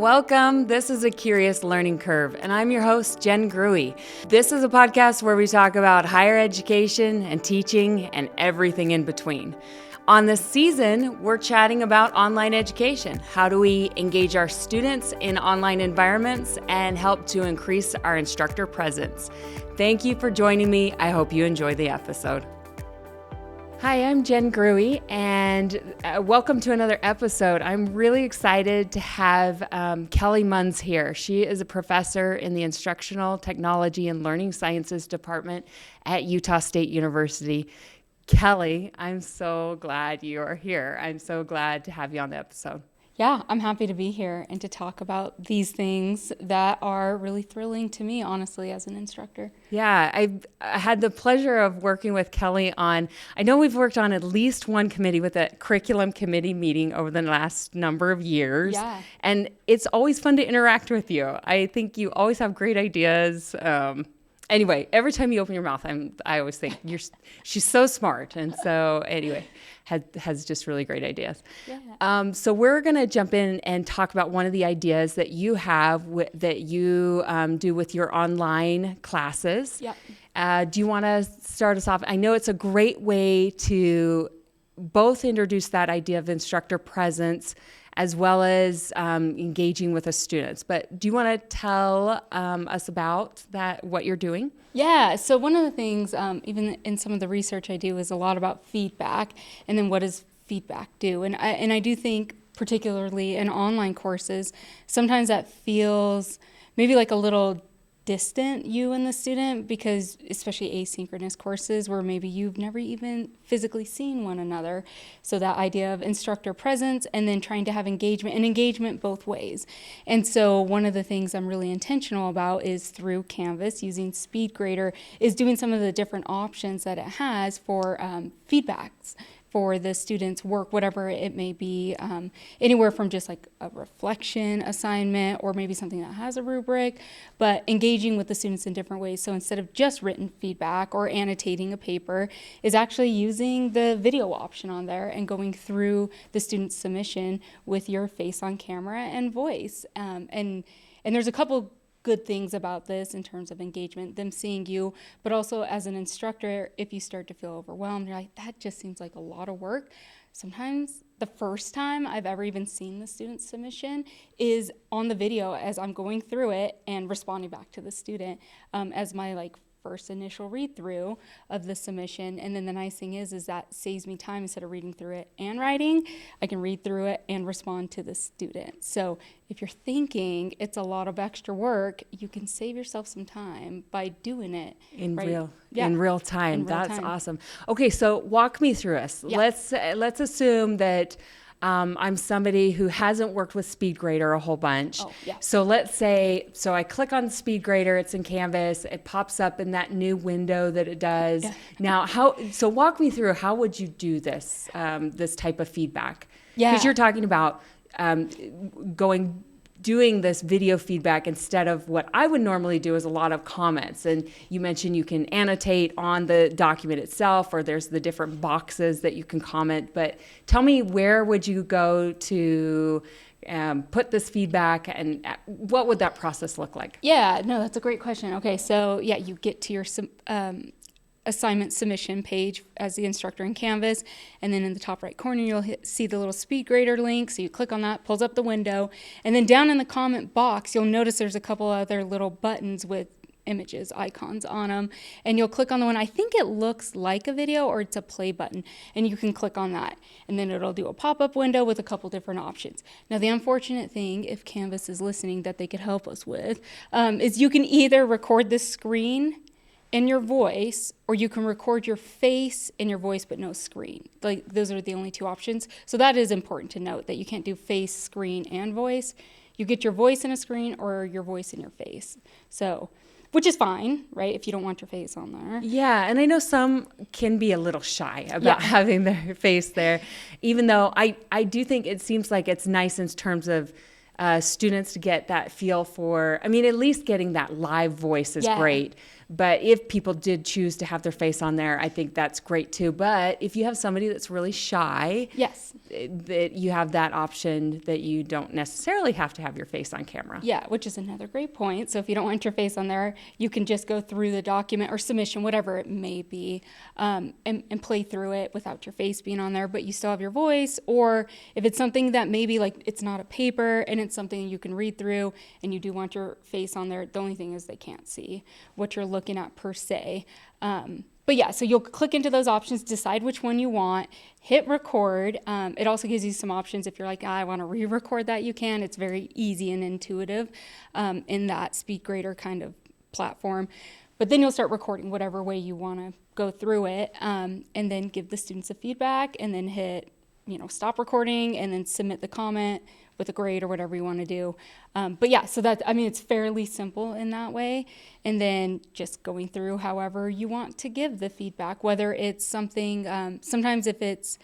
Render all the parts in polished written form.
Welcome. This is A Curious Learning Curve, and I'm your host, Jenn Grewe. This is a podcast where we talk about higher education and teaching and everything in between. On this season, we're chatting about online education. How do we engage our students in online environments and help to increase our instructor presence? Thank you for joining me. I hope you enjoy the episode. Hi, I'm Jenn Grewe, and welcome to another episode. I'm really excited to have Kelli Munns here. She is a professor in the Instructional Technology and Learning Sciences Department at Utah State University. Kelli, I'm so glad you are here. I'm so glad to have you on the episode. Yeah, I'm happy to be here and to talk about these things that are really thrilling to me, honestly, as an instructor. Yeah, I had the pleasure of working with Kelli on, I know we've worked on at least one committee with a curriculum committee meeting over the last number of years. Yeah. And it's always fun to interact with you. I think you always have great ideas. Anyway, every time you open your mouth, I always think she's so smart. And so anyway, has just really great ideas. Yeah. So we're going to jump in and talk about one of the ideas that you have that you do with your online classes. Yep. Do you want to start us off? I know it's a great way to both introduce that idea of instructor presence as well as engaging with the students. But do you want to tell us about that, what you're doing? Yeah, so one of the things, even in some of the research I do, is a lot about feedback, and then what does feedback do? And I do think, particularly in online courses, sometimes that feels maybe like a little distant, you and the student, because especially asynchronous courses where maybe you've never even physically seen one another. So that idea of instructor presence and then trying to have engagement both ways. And so one of the things I'm really intentional about is through Canvas, using SpeedGrader, is doing some of the different options that it has for feedbacks for the students' work, whatever it may be, anywhere from just like a reflection assignment or maybe something that has a rubric, but engaging with the students in different ways. So instead of just written feedback or annotating a paper, is actually using the video option on there and going through the student's submission with your face on camera and voice. And there's a couple good things about this in terms of engagement, them seeing you, but also as an instructor, if you start to feel overwhelmed, you're like, that just seems like a lot of work. Sometimes the first time I've ever even seen the student's submission is on the video as I'm going through it and responding back to the student as my first initial read through of the submission. And then the nice thing is that saves me time. Instead of reading through it and writing, I can read through it and respond to the student. So if you're thinking it's a lot of extra work, you can save yourself some time by doing it in real time. That's awesome. Okay, so walk me through us. Yeah. Let's assume that I'm somebody who hasn't worked with SpeedGrader a whole bunch. Oh, yeah. So let's say, I click on SpeedGrader, it's in Canvas, it pops up in that new window that it does. Yeah. Now, walk me through, how would you do this, this type of feedback? Yeah. Because you're talking about doing this video feedback instead of what I would normally do is a lot of comments. And you mentioned you can annotate on the document itself, or there's the different boxes that you can comment. But tell me, where would you go to put this feedback, and what would that process look like? Yeah, no, that's a great question. Okay, so yeah, you get to your assignment submission page as the instructor in Canvas, and then in the top right corner you'll see the little SpeedGrader link, so you click on that, pulls up the window, and then down in the comment box you'll notice there's a couple other little buttons with images, icons on them, and you'll click on the one, I think it looks like a video or it's a play button, and you can click on that, and then it'll do a pop-up window with a couple different options. Now the unfortunate thing, if Canvas is listening, that they could help us with, is you can either record the screen in your voice, or you can record your face in your voice but no screen. Those are the only two options. So that is important to note, that you can't do face, screen, and voice. You get your voice in a screen or your voice in your face. So, which is fine, right, if you don't want your face on there. Yeah, and I know some can be a little shy about having their face there, even though I do think it seems like it's nice in terms of students to get that feel for, at least getting that live voice is great. But if people did choose to have their face on there, I think that's great too. But if you have somebody that's really shy, yes, that you have that option that you don't necessarily have to have your face on camera. Yeah, which is another great point. So if you don't want your face on there, you can just go through the document or submission, whatever it may be, and play through it without your face being on there, but you still have your voice. Or if it's something that maybe like it's not a paper and it's something you can read through and you do want your face on there, the only thing is they can't see what you're looking at per se. But yeah, so you'll click into those options, decide which one you want, hit record. It also gives you some options if you're like, I want to re-record that, you can. It's very easy and intuitive in that SpeakGrader kind of platform. But then you'll start recording whatever way you want to go through it, and then give the students a feedback, and then hit, stop recording, and then submit the comment with a grade or whatever you want to do. But yeah, so it's fairly simple in that way. And then just going through however you want to give the feedback, whether it's something, sometimes if it's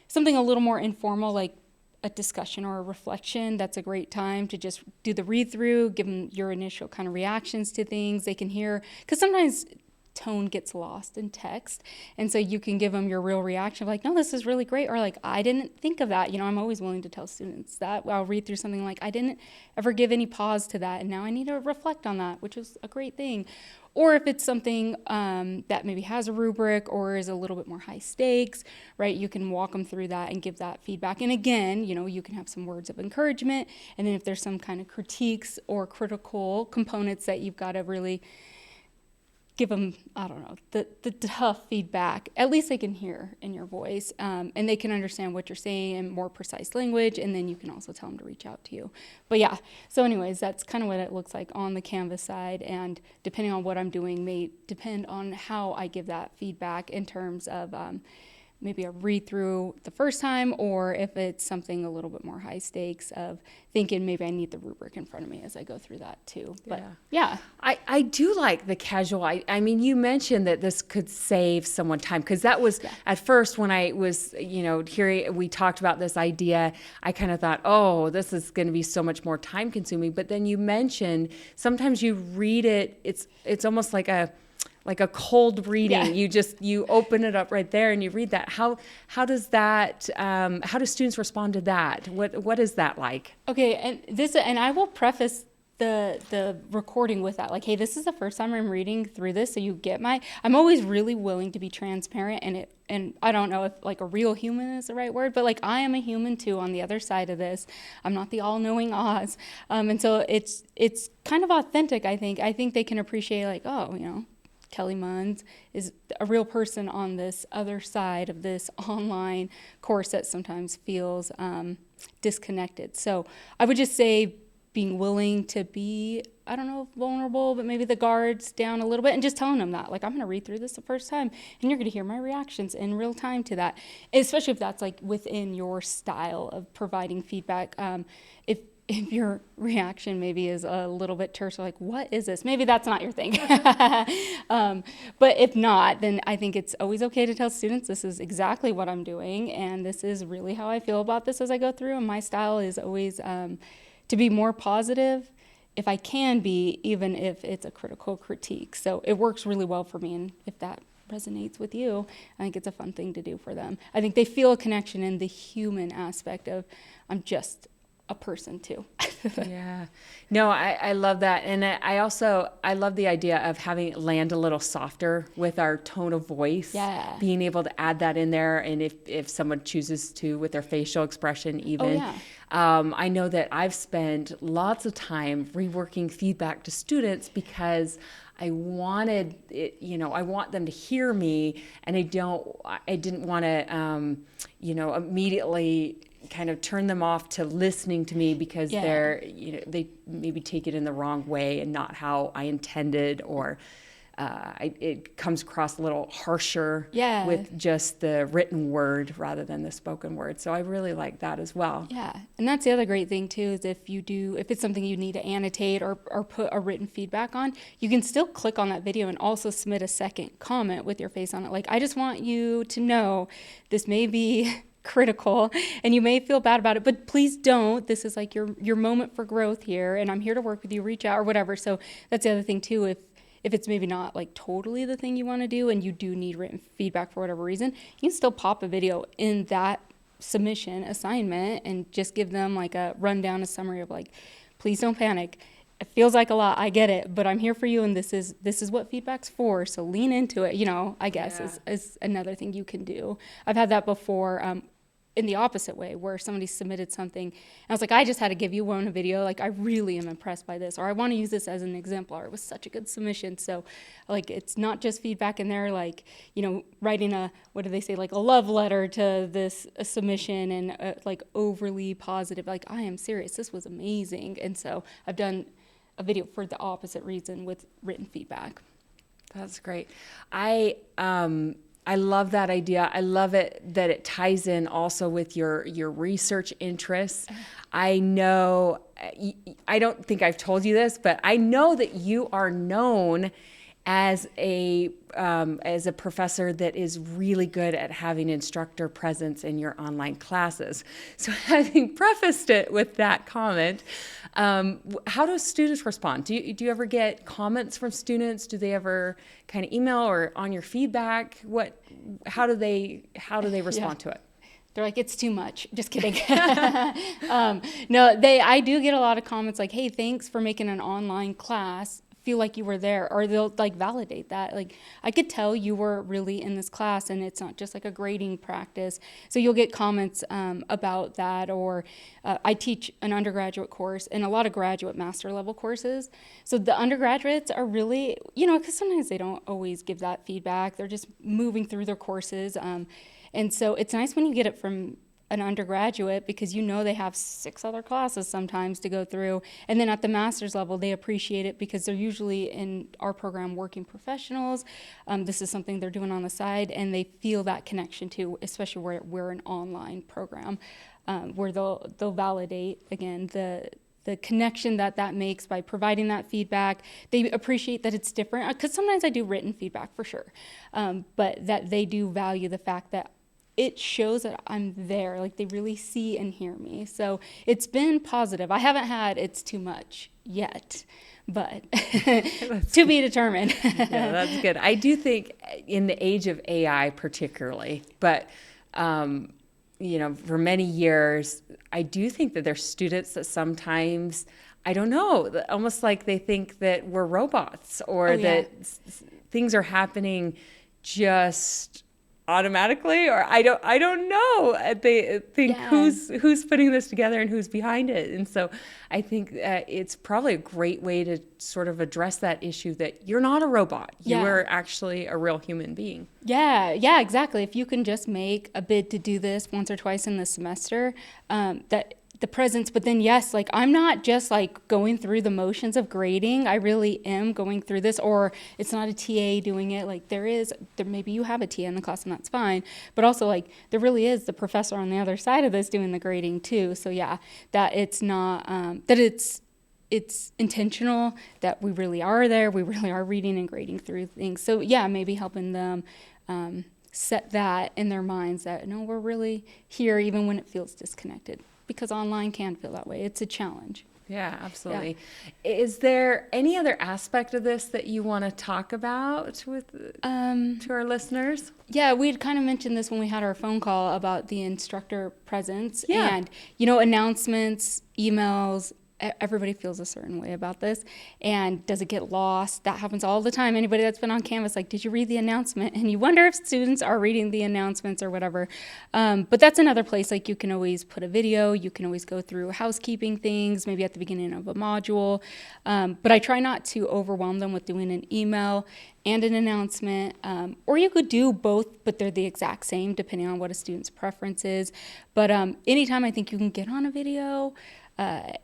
something a little more informal, like a discussion or a reflection, that's a great time to just do the read through, give them your initial kind of reactions to things they can hear. Because sometimes tone gets lost in text, and so you can give them your real reaction of like, no, this is really great, or like, I didn't think of that. I'm always willing to tell students that. I'll read through something like, I didn't ever give any pause to that, and now I need to reflect on that, which is a great thing. Or if it's something that maybe has a rubric or is a little bit more high stakes, right, you can walk them through that and give that feedback. And again, you can have some words of encouragement, and then if there's some kind of critiques or critical components that you've got to really give them, the tough feedback, at least they can hear in your voice, and they can understand what you're saying in more precise language, and then you can also tell them to reach out to you. But yeah, so anyways, that's kind of what it looks like on the Canvas side, and depending on what I'm doing may depend on how I give that feedback in terms of maybe a read through the first time, or if it's something a little bit more high stakes of thinking maybe I need the rubric in front of me as I go through that too. But yeah. I do like the casual. I mean, you mentioned that this could save someone time, because that was at first when I was, hearing, we talked about this idea, I kind of thought, oh, this is going to be so much more time consuming. But then you mentioned sometimes you read it, it's almost like a cold reading. Yeah. You open it up right there and you read that. How does that, how do students respond to that? What is that like? Okay, and I will preface the recording with that, like, hey, this is the first time I'm reading through this, so you get I'm always really willing to be transparent, and I don't know if like a real human is the right word, but like I am a human too on the other side of this. I'm not the all-knowing Oz, and so it's kind of authentic. I think they can appreciate like, oh, Kelli Munns is a real person on this other side of this online course that sometimes feels disconnected. So I would just say being willing to be, I don't know, vulnerable, but maybe the guards down a little bit, and just telling them that, like, I'm going to read through this the first time, and you're going to hear my reactions in real time to that, especially if that's like within your style of providing feedback. If your reaction maybe is a little bit terse, or like, what is this? Maybe that's not your thing. But if not, then I think it's always okay to tell students this is exactly what I'm doing, and this is really how I feel about this as I go through. And my style is always to be more positive if I can be, even if it's a critical critique. So it works really well for me, and if that resonates with you, I think it's a fun thing to do for them. I think they feel a connection in the human aspect of, I'm just a person too. Yeah. No, I love that. And I love the idea of having it land a little softer with our tone of voice. Yeah. Being able to add that in there. And if someone chooses to, with their facial expression even. Oh, yeah. I know that I've spent lots of time reworking feedback to students because I wanted it, I want them to hear me, and I didn't want to, immediately kind of turn them off to listening to me because they maybe take it in the wrong way and not how I intended, or it comes across a little harsher with just the written word rather than the spoken word. So I really like that as well. Yeah, and that's the other great thing too, is if it's something you need to annotate or put a written feedback on, you can still click on that video and also submit a second comment with your face on it. Like, I just want you to know this may be critical and you may feel bad about it, but please don't. This is like your moment for growth here, and I'm here to work with you. Reach out or whatever. So that's the other thing too. If if it's maybe not like totally the thing you want to do and you do need written feedback for whatever reason, you can still pop a video in that submission assignment and just give them like a rundown, a summary of like, please don't panic. It feels like a lot, I get it, but I'm here for you, and this is what feedback's for, so lean into it, I guess is another thing you can do. I've had that before, in the opposite way, where somebody submitted something, and I was like, I just had to give you one video, like, I really am impressed by this, or I want to use this as an exemplar. It was such a good submission. So, like, it's not just feedback in there, like, writing what do they say, like a love letter to this submission, and like overly positive, like, I am serious, this was amazing. And so I've done a video for the opposite reason with written feedback. That's great. I love that idea. I love it that it ties in also with your research interests. I know, I don't think I've told you this, but I know that you are known as a professor that is really good at having instructor presence in your online classes. So having prefaced it with that comment, how do students respond? Do you ever get comments from students? Do they ever kind of email or on your feedback? How do they respond to it? They're like, it's too much. Just kidding. No, I do get a lot of comments like, hey, thanks for making an online class. Feel like you were there, or they'll like validate that. Like, I could tell you were really in this class, and it's not just like a grading practice. So you'll get comments about that, or I teach an undergraduate course and a lot of graduate master level courses. So the undergraduates are really, because sometimes they don't always give that feedback. They're just moving through their courses. And so it's nice when you get it from an undergraduate, because they have 6 other classes sometimes to go through. And then at the master's level, they appreciate it because they're usually in our program working professionals. This is something they're doing on the side, and they feel that connection too, especially where we're an online program, where they'll validate, again, the connection that makes by providing that feedback. They appreciate that it's different, because sometimes I do written feedback for sure, but that they do value the fact that it shows that I'm there, like they really see and hear me. So it's been positive. I haven't had it's too much yet, but to be determined. Yeah, that's good. I do think in the age of AI particularly, but for many years, I do think that there's students that sometimes, I don't know, almost like they think that we're robots, or that things are happening just automatically, or I don't know. They think who's putting this together and who's behind it. And so I think it's probably a great way to sort of address that issue that you're not a robot. You are actually a real human being. Yeah, exactly. If you can just make a bid to do this once or twice in the semester, that the presence, but then like I'm not just like going through the motions of grading. I really am going through this, or it's not a TA doing it. Like there maybe you have a TA in the class, and that's fine, but also like there really is the professor on the other side of this doing the grading too. So that it's not that it's intentional, that we really are there, we really are reading and grading through things. So maybe helping them set that in their minds that no, we're really here even when it feels disconnected. Because online can feel that way. It's a challenge. Yeah, absolutely. Yeah. Is there any other aspect of this that you want to talk about with to our listeners? Yeah, we had kind of mentioned this when we had our phone call about the instructor presence. Yeah. And, announcements, emails, everybody feels a certain way about this. And does it get lost? That happens all the time. Anybody that's been on Canvas, like, did you read the announcement? And you wonder if students are reading the announcements or whatever. But that's another place. Like, you can always put a video. You can always go through housekeeping things, maybe at the beginning of a module. But I try not to overwhelm them with doing an email and an announcement. Or you could do both, but they're the exact same, depending on what a student's preference is. But anytime I think you can get on a video,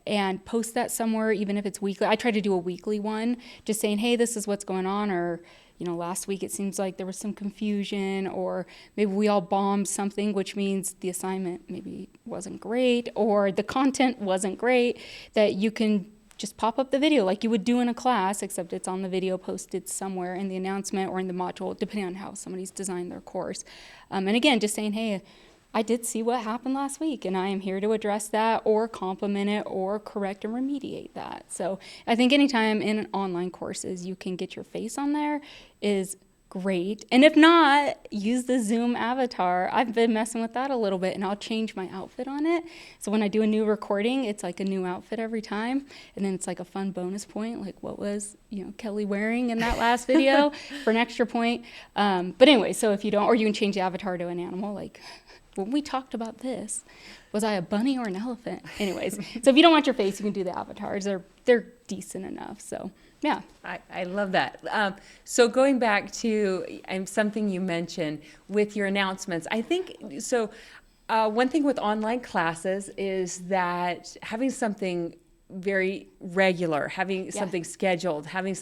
and post that somewhere, even if it's weekly. I try to do a weekly one, just saying, hey, this is what's going on, or, last week it seems like there was some confusion, or maybe we all bombed something, which means the assignment maybe wasn't great, or the content wasn't great, that you can just pop up the video like you would do in a class, except it's on the video posted somewhere in the announcement or in the module, depending on how somebody's designed their course. And again, just saying, hey, I did see what happened last week, and I am here to address that or compliment it or correct and remediate that. So I think anytime in online courses you can get your face on there is great. And if not, use the Zoom avatar. I've been messing with that a little bit, and I'll change my outfit on it. So when I do a new recording, it's like a new outfit every time. And then it's like a fun bonus point, like what was, Kelli wearing in that last video for an extra point. But anyway, so if you don't, or you can change the avatar to an animal, like when we talked about this, was I a bunny or an elephant? Anyways, so if you don't want your face, you can do the avatars. They're decent enough, so yeah. I love that. So going back to something you mentioned with your announcements, I think, so one thing with online classes is that having something very regular, having something scheduled, having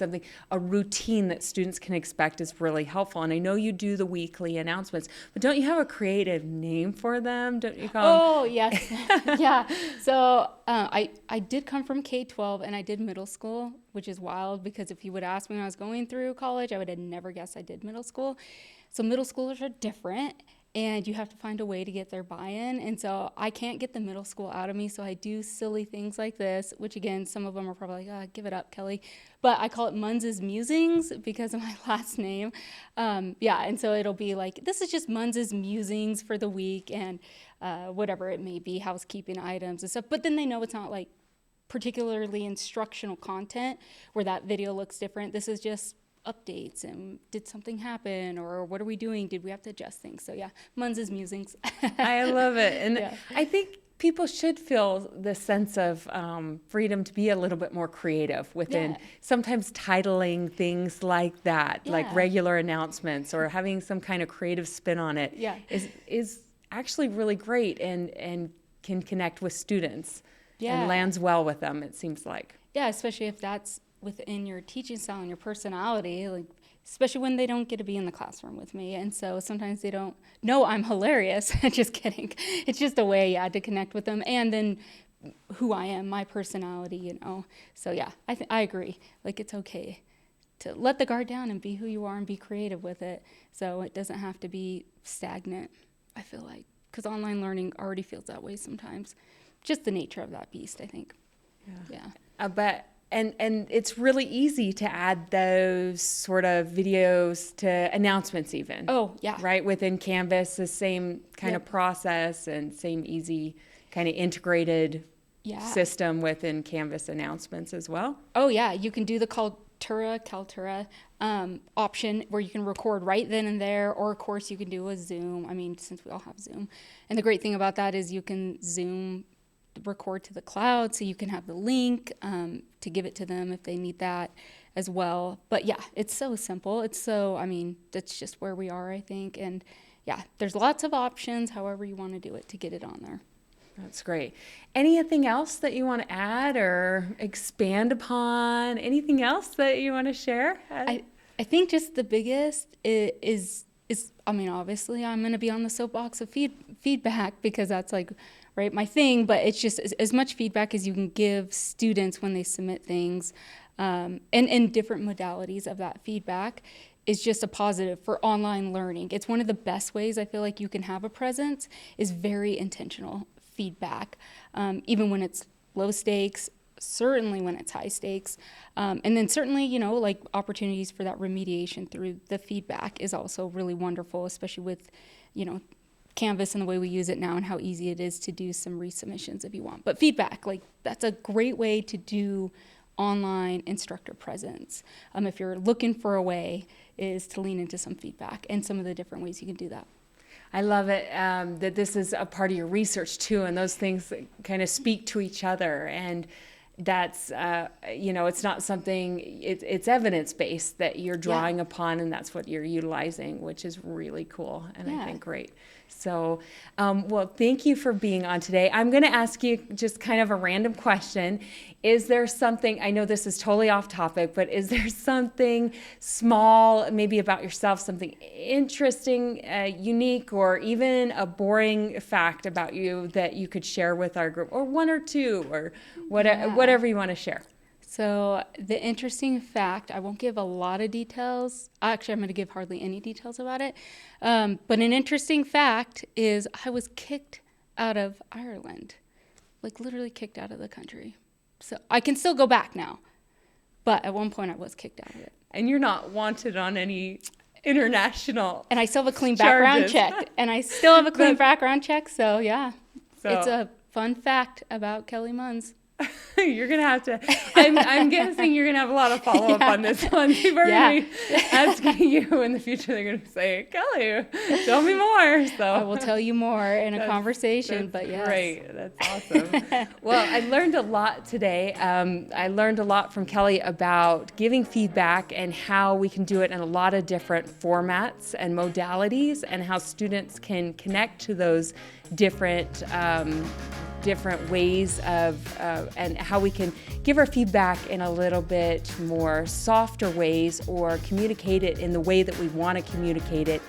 a routine that students can expect is really helpful. And I know you do the weekly announcements, but don't you have a creative name for them? Don't you call them? Yes. Yeah. So I did come from K-12 and I did middle school, which is wild because if you would ask me when I was going through college, I would have never guessed I did middle school. So middle schoolers are different. And you have to find a way to get their buy-in. And so I can't get the middle school out of me, so I do silly things like this, which again, some of them are probably like, give it up, Kelli. But I call it Munns' Musings because of my last name. And so it'll be like, this is just Munns' Musings for the week and whatever it may be, housekeeping items and stuff. But then they know it's not like particularly instructional content where that video looks different. This is just updates and did something happen or what are we doing, did we have to adjust things. So yeah, Munns' Musings. I love it. And I think people should feel the sense of freedom to be a little bit more creative within sometimes titling things like that, like regular announcements or having some kind of creative spin on it is actually really great and can connect with students and lands well with them, it seems like. Yeah, especially if that's within your teaching style and your personality, like especially when they don't get to be in the classroom with me. And so sometimes they don't know I'm hilarious. Just kidding. It's just a way, to connect with them. And then who I am, my personality, So yeah, I agree. Like it's okay to let the guard down and be who you are and be creative with it. So it doesn't have to be stagnant, I feel like. Because online learning already feels that way sometimes. Just the nature of that beast, I think. Yeah. But And it's really easy to add those sort of videos to announcements even. Oh, yeah. Right? Within Canvas, the same kind of process and same easy kind of integrated system within Canvas announcements as well. Oh, yeah. You can do the Kaltura option where you can record right then and there, or of course you can do a Zoom. I mean, since we all have Zoom. And the great thing about that is you can Zoom record to the cloud, so you can have the link to give it to them if they need that as well. But yeah, it's so simple. That's just where we are, I think. And yeah, there's lots of options, however you want to do it, to get it on there. That's great. Anything else that you want to add or expand upon? Anything else that you want to share? I think just the biggest is obviously I'm going to be on the soapbox of feedback because that's like my thing, but it's just as much feedback as you can give students when they submit things, and different modalities of that feedback is just a positive for online learning. It's one of the best ways I feel like you can have a presence is very intentional feedback, even when it's low stakes, certainly when it's high stakes, and then certainly, like opportunities for that remediation through the feedback is also really wonderful, especially with, Canvas and the way we use it now and how easy it is to do some resubmissions if you want. But feedback, that's a great way to do online instructor presence. If you're looking for a way, is to lean into some feedback and some of the different ways you can do that. I love it that this is a part of your research too, and those things kind of speak to each other. And that's, it's not something, it's evidence-based that you're drawing upon, and that's what you're utilizing, which is really cool and I think great. So, thank you for being on today. I'm going to ask you just kind of a random question. Is there something, I know this is totally off topic, but is there something small, maybe about yourself, something interesting, unique, or even a boring fact about you that you could share with our group, or one or two, or whatever you want to share? So the interesting fact, I won't give a lot of details. Actually, I'm going to give hardly any details about it. But an interesting fact is I was kicked out of Ireland, like literally kicked out of the country. So I can still go back now. But at one point I was kicked out of it. And you're not wanted on any international And I still have a clean charges. background check. And I still have a clean background check. So yeah, it's a fun fact about Kelli Munns. You're going to have to, I'm guessing you're going to have a lot of follow-up on this one. People are going to be asking you in the future. They're going to say, Kelli, tell me more. So I will tell you more in a conversation, but yes. Great. That's awesome. Well, I learned a lot today. I learned a lot from Kelli about giving feedback and how we can do it in a lot of different formats and modalities, and how students can connect to those different ways of and how we can give our feedback in a little bit more softer ways, or communicate it in the way that we want to communicate it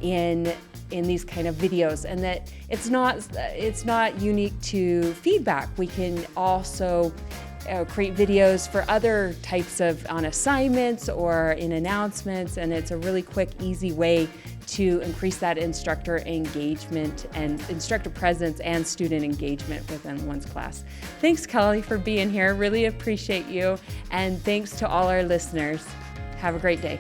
in these kind of videos, and that it's not unique to feedback. We can also create videos for other types of on assignments or in announcements, and it's a really quick, easy way to increase that instructor engagement and instructor presence and student engagement within one's class. Thanks, Kelli, for being here. Really appreciate you. And thanks to all our listeners. Have a great day.